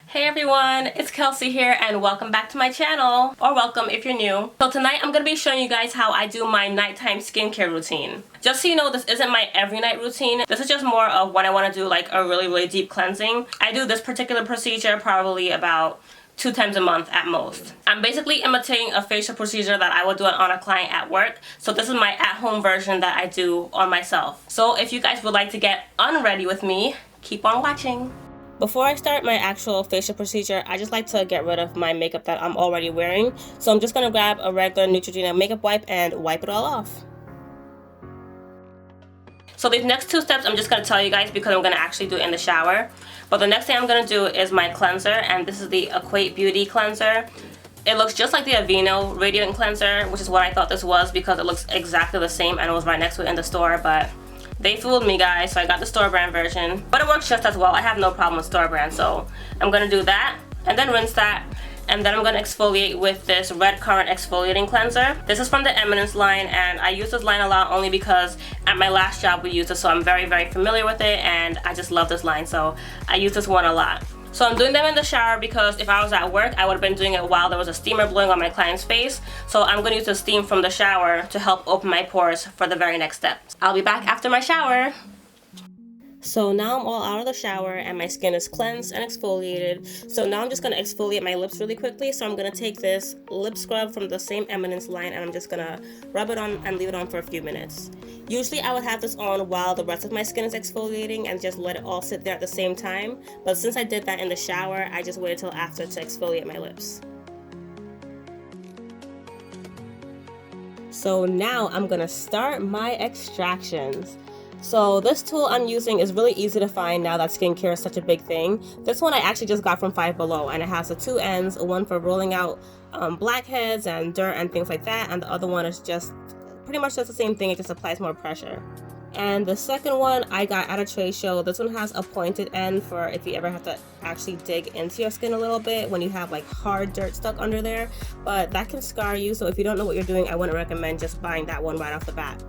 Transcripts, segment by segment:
Hey everyone, it's Kelsey here and welcome back to my channel, or welcome if you're new. So tonight I'm going to be showing you guys how I do my nighttime skincare routine. Just so you know, this isn't my every night routine. This is just more of when I want to do like a really deep cleansing. I do this particular procedure probably about 2 times a month at most. I'm basically imitating a facial procedure that I would do on a client at work. So this is my at-home version that I do on myself. So if you guys would like to get unready with me, keep on watching. Before I start my actual facial procedure, I just like to get rid of my makeup that I'm already wearing. So I'm just going to grab a regular Neutrogena makeup wipe and wipe it all off. So these next 2 steps I'm just going to tell you guys because I'm going to actually do it in the shower. But the next thing I'm going to do is my cleanser, and this is the Equate Beauty cleanser. It looks just like the Aveeno Radiant Cleanser, which is what I thought this was because it looks exactly the same and it was right next to it in the store, but they fooled me, guys, so I got the store brand version. But it works just as well. I have no problem with store brand, so I'm going to do that and then rinse that. And then I'm going to exfoliate with this Red Currant Exfoliating Cleanser. This is from the Eminence line, and I use this line a lot only because at my last job we used it, so I'm very familiar with it, and I just love this line, so I use this one a lot. So I'm doing them in the shower because if I was at work, I would have been doing it while there was a steamer blowing on my client's face. So I'm going to use the steam from the shower to help open my pores for the very next step. I'll be back after my shower. So now I'm all out of the shower and my skin is cleansed and exfoliated. So now I'm just going to exfoliate my lips really quickly. So I'm going to take this lip scrub from the same Eminence line and I'm just going to rub it on and leave it on for a few minutes. Usually I would have this on while the rest of my skin is exfoliating and just let it all sit there at the same time. But since I did that in the shower, I just waited till after to exfoliate my lips. So now I'm going to start my extractions. So this tool I'm using is really easy to find now that skincare is such a big thing. This one I actually just got from Five Below, and it has the 2 ends, one for rolling out blackheads and dirt and things like that, and the other one is just pretty much just the same thing, it just applies more pressure. And the second one I got at a trade show. This one has a pointed end for if you ever have to actually dig into your skin a little bit when you have like hard dirt stuck under there, but that can scar you, so if you don't know what you're doing, I wouldn't recommend just buying that one right off the bat.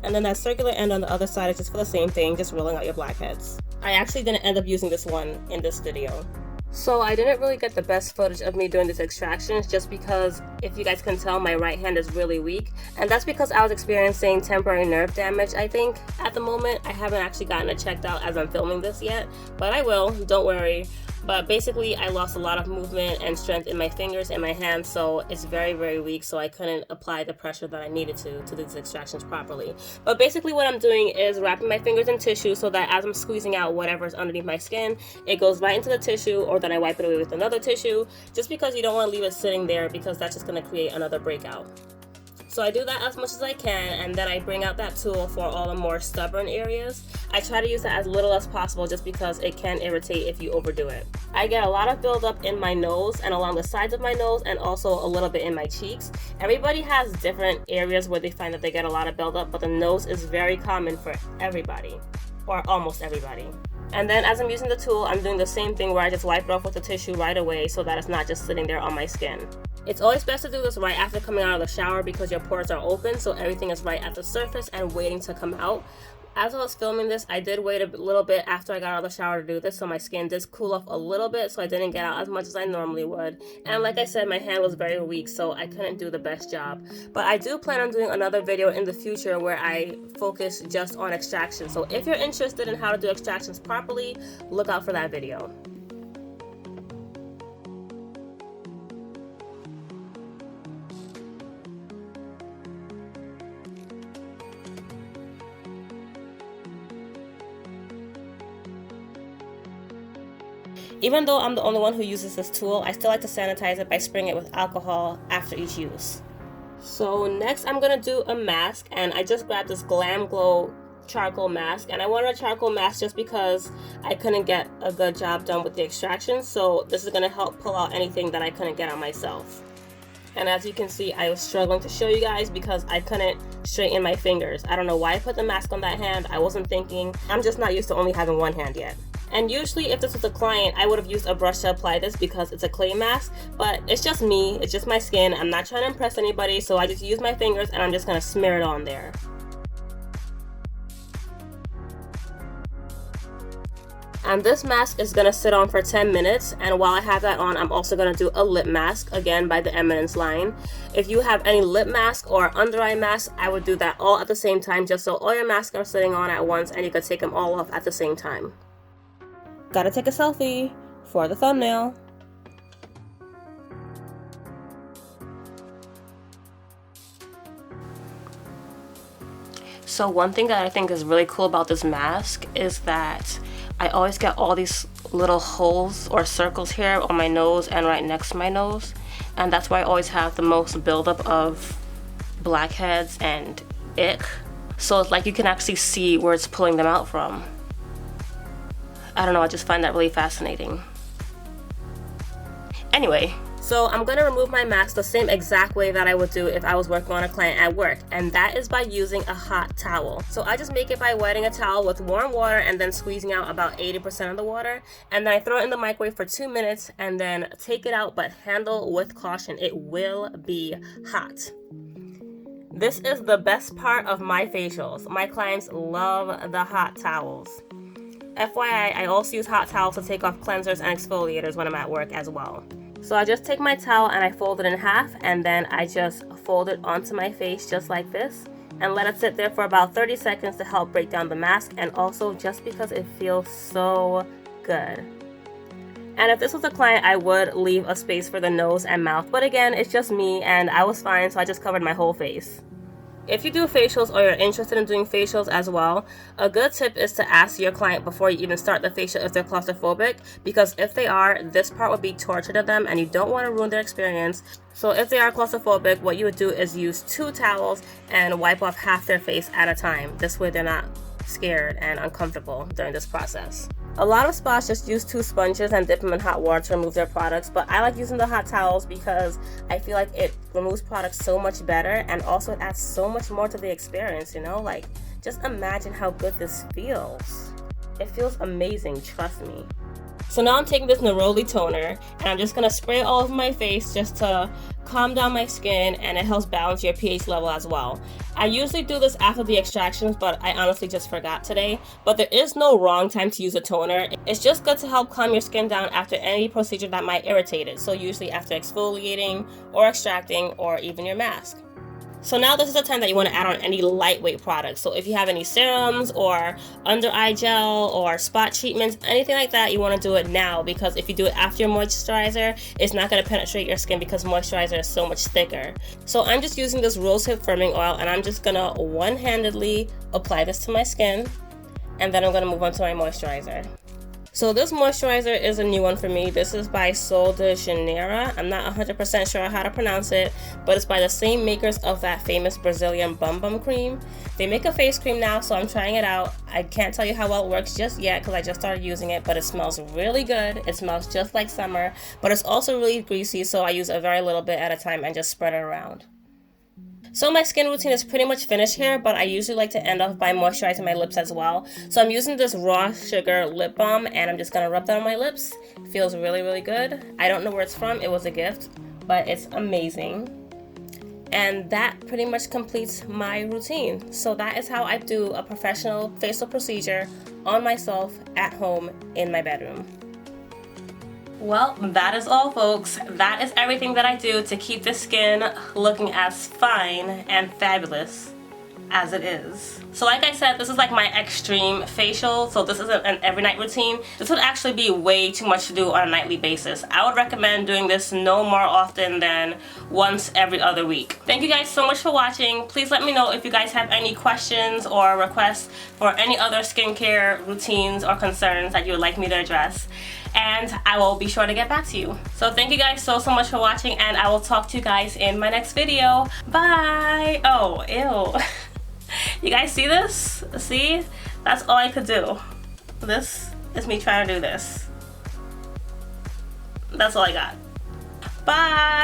And then that circular end on the other side is just for the same thing, just rolling out your blackheads. I actually didn't end up using this one in this video. So I didn't really get the best footage of me doing these extractions just because, if you guys can tell, my right hand is really weak. And that's because I was experiencing temporary nerve damage, I think. At the moment, I haven't actually gotten it checked out as I'm filming this yet, but I will, don't worry. But basically, I lost a lot of movement and strength in my fingers and my hands, so it's very weak, so I couldn't apply the pressure that I needed to these extractions properly. But basically what I'm doing is wrapping my fingers in tissue so that as I'm squeezing out whatever's underneath my skin, it goes right into the tissue, or then I wipe it away with another tissue, just because you don't want to leave it sitting there because that's just going to create another breakout. So I do that as much as I can, and then I bring out that tool for all the more stubborn areas. I try to use that as little as possible just because it can irritate if you overdo it. I get a lot of buildup in my nose and along the sides of my nose, and also a little bit in my cheeks. Everybody has different areas where they find that they get a lot of buildup, but the nose is very common for everybody, or almost everybody. And then as I'm using the tool, I'm doing the same thing where I just wipe it off with the tissue right away so that it's not just sitting there on my skin. It's always best to do this right after coming out of the shower because your pores are open, so everything is right at the surface and waiting to come out. As I was filming this, I did wait a little bit after I got out of the shower to do this, so my skin did cool off a little bit, so I didn't get out as much as I normally would. And like I said, my hand was very weak, so I couldn't do the best job. But I do plan on doing another video in the future where I focus just on extraction. So if you're interested in how to do extractions properly, look out for that video. Even though I'm the only one who uses this tool, I still like to sanitize it by spraying it with alcohol after each use. So next I'm going to do a mask, and I just grabbed this Glam Glow charcoal mask, and I wanted a charcoal mask just because I couldn't get a good job done with the extraction, so this is going to help pull out anything that I couldn't get on myself. And as you can see, I was struggling to show you guys because I couldn't straighten my fingers. I don't know why I put the mask on that hand. I wasn't thinking. I'm just not used to only having one hand yet. And usually if this was a client, I would have used a brush to apply this because it's a clay mask, but it's just me, it's just my skin. I'm not trying to impress anybody, so I just use my fingers and I'm just gonna smear it on there. And this mask is gonna sit on for 10 minutes. And while I have that on, I'm also gonna do a lip mask, again by the Eminence line. If you have any lip mask or under eye mask, I would do that all at the same time, just so all your masks are sitting on at once and you can take them all off at the same time. Gotta take a selfie for the thumbnail. So one thing that I think is really cool about this mask is that I always get all these little holes or circles here on my nose and right next to my nose, and that's where I always have the most buildup of blackheads and ick. So it's like you can actually see where it's pulling them out from. I don't know, I just find that really fascinating. Anyway, so I'm gonna remove my mask the same exact way that I would do if I was working on a client at work, and that is by using a hot towel. So I just make it by wetting a towel with warm water and then squeezing out about 80% of the water, and then I throw it in the microwave for 2 minutes and then take it out, but handle with caution, it will be hot. This is the best part of my facials. My clients love the hot towels. FYI, I also use hot towels to take off cleansers and exfoliators when I'm at work as well. So I just take my towel and I fold it in half, and then I just fold it onto my face just like this and let it sit there for about 30 seconds to help break down the mask, and also just because it feels so good. And if this was a client, I would leave a space for the nose and mouth, but again, it's just me and I was fine, so I just covered my whole face. If you do facials or you're interested in doing facials as well, a good tip is to ask your client before you even start the facial if they're claustrophobic, because if they are, this part would be torture to them and you don't want to ruin their experience. So if they are claustrophobic, what you would do is use 2 towels and wipe off half their face at a time. This way they're not scared and uncomfortable during this process. A lot of spas just use 2 sponges and dip them in hot water to remove their products, but I like using the hot towels because I feel like it removes products so much better, and also it adds so much more to the experience, you know? Like, just imagine how good this feels. It feels amazing, trust me. So now I'm taking this Neroli toner and I'm just gonna spray it all over my face just to calm down my skin, and it helps balance your pH level as well. I usually do this after the extractions, but I honestly just forgot today. But there is no wrong time to use a toner. It's just good to help calm your skin down after any procedure that might irritate it. So usually after exfoliating or extracting or even your mask. So now this is the time that you want to add on any lightweight products. So if you have any serums or under eye gel or spot treatments, anything like that, you want to do it now, because if you do it after your moisturizer, it's not going to penetrate your skin because moisturizer is so much thicker. So I'm just using this rosehip firming oil, and I'm just going to one-handedly apply this to my skin, and then I'm going to move on to my moisturizer. So this moisturizer is a new one for me. This is by Sol de Janeiro. I'm not 100% sure how to pronounce it, but it's by the same makers of that famous Brazilian Bum Bum cream. They make a face cream now, so I'm trying it out. I can't tell you how well it works just yet because I just started using it, but it smells really good. It smells just like summer, but it's also really greasy, so I use a very little bit at a time and just spread it around. So my skin routine is pretty much finished here, but I usually like to end off by moisturizing my lips as well. So I'm using this raw sugar lip balm, and I'm just gonna rub that on my lips. It feels really, really good. I don't know where it's from, it was a gift, but it's amazing. And that pretty much completes my routine. So that is how I do a professional facial procedure on myself at home in my bedroom. Well, that is all, folks. That is everything that I do to keep the skin looking as fine and fabulous as it is. So like I said, this is like my extreme facial, so this isn't an every night routine. This would actually be way too much to do on a nightly basis. I would recommend doing this no more often than once every other week. Thank you guys so much for watching. Please let me know if you guys have any questions or requests for any other skincare routines or concerns that you would like me to address, and I will be sure to get back to you. So thank you guys so much for watching, and I will talk to you guys in my next video. Bye! Oh, ew. You guys see this? See? That's all I could do. This is me trying to do this. That's all I got. Bye!